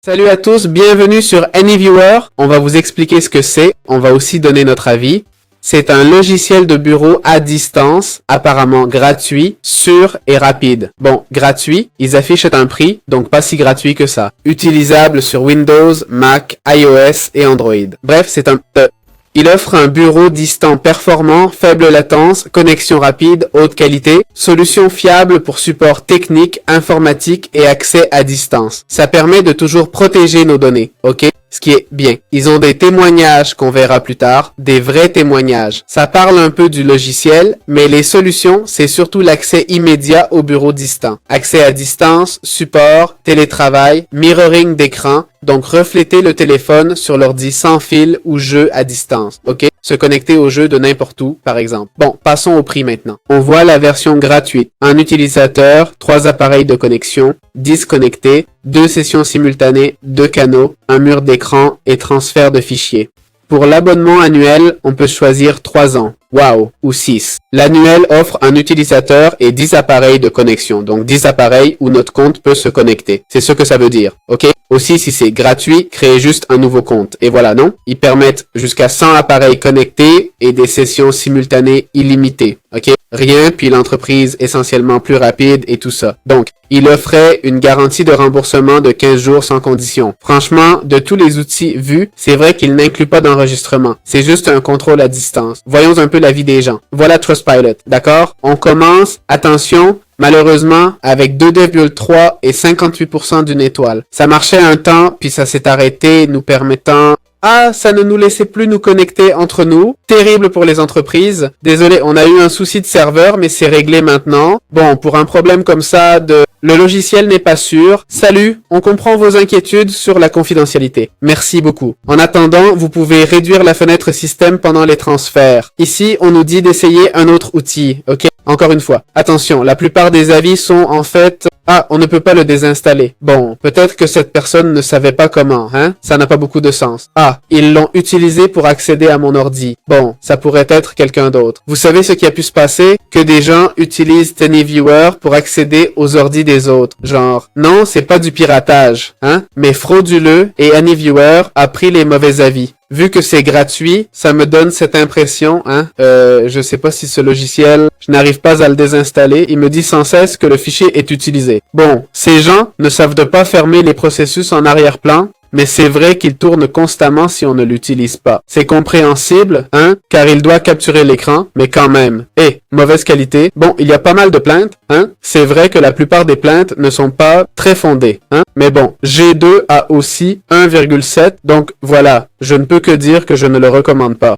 Salut à tous, bienvenue sur AnyViewer. On va vous expliquer ce que c'est, on va aussi donner notre avis. C'est un logiciel de bureau à distance, apparemment gratuit, sûr et rapide. Bon, gratuit, ils affichent un prix, donc pas si gratuit que ça. Utilisable sur Windows, Mac, iOS et Android. Bref, il offre un bureau distant performant, faible latence, connexion rapide, haute qualité, solution fiable pour support technique, informatique et accès à distance. Ça permet de toujours protéger nos données, ok? Ce qui est bien. Ils ont des témoignages qu'on verra plus tard, des vrais témoignages. Ça parle un peu du logiciel, mais les solutions, c'est surtout l'accès immédiat au bureau distant. Accès à distance, support, télétravail, mirroring d'écran, donc refléter le téléphone sur l'ordi sans fil ou jeu à distance, ok? Se connecter au jeu de n'importe où, par exemple. Bon, passons au prix maintenant. On voit la version gratuite. Un utilisateur, 3 appareils de connexion, 10 connectés, 2 sessions simultanées, 2 canaux, un mur d'écran et transfert de fichiers. Pour l'abonnement annuel, on peut choisir 3 ans. Wow, ou 6. L'annuel offre un utilisateur et 10 appareils de connexion, donc 10 appareils où notre compte peut se connecter. C'est ce que ça veut dire, ok? Aussi, si c'est gratuit, créez juste un nouveau compte. Et voilà, non? Ils permettent jusqu'à 100 appareils connectés et des sessions simultanées illimitées, ok? Rien, puis l'entreprise essentiellement plus rapide et tout ça. Donc, il offrait une garantie de remboursement de 15 jours sans condition. Franchement, de tous les outils vus, c'est vrai qu'il n'inclut pas d'enregistrement. C'est juste un contrôle à distance. Voyons un peu la vie des gens. Voilà Trustpilot, d'accord? On commence, attention, malheureusement, avec 2,3 et 58% d'une étoile. Ça marchait un temps, puis ça s'est arrêté, nous permettant... Ah, ça ne nous laissait plus nous connecter entre nous. Terrible pour les entreprises. Désolé, on a eu un souci de serveur, mais c'est réglé maintenant. Bon, pour un problème comme ça le logiciel n'est pas sûr. Salut, on comprend vos inquiétudes sur la confidentialité. Merci beaucoup. En attendant, vous pouvez réduire la fenêtre système pendant les transferts. Ici, on nous dit d'essayer un autre outil, ok? Encore une fois, attention, la plupart des avis sont en fait... Ah, on ne peut pas le désinstaller. Bon, peut-être que cette personne ne savait pas comment, hein? Ça n'a pas beaucoup de sens. Ah, ils l'ont utilisé pour accéder à mon ordi. Bon, ça pourrait être quelqu'un d'autre. Vous savez ce qui a pu se passer? Que des gens utilisent AnyViewer pour accéder aux ordis des autres. Genre, non, c'est pas du piratage, hein? Mais frauduleux et AnyViewer a pris les mauvais avis. Vu que c'est gratuit, ça me donne cette impression, hein. Je sais pas si ce logiciel, je n'arrive pas à le désinstaller. Il me dit sans cesse que le fichier est utilisé. Bon, ces gens ne savent pas fermer les processus en arrière-plan, mais c'est vrai qu'il tourne constamment si on ne l'utilise pas. C'est compréhensible, hein, car il doit capturer l'écran, mais quand même. Mauvaise qualité. Bon, il y a pas mal de plaintes, hein. C'est vrai que la plupart des plaintes ne sont pas très fondées, hein. Mais bon, G2 a aussi 1,7, donc voilà, je ne peux que dire que je ne le recommande pas.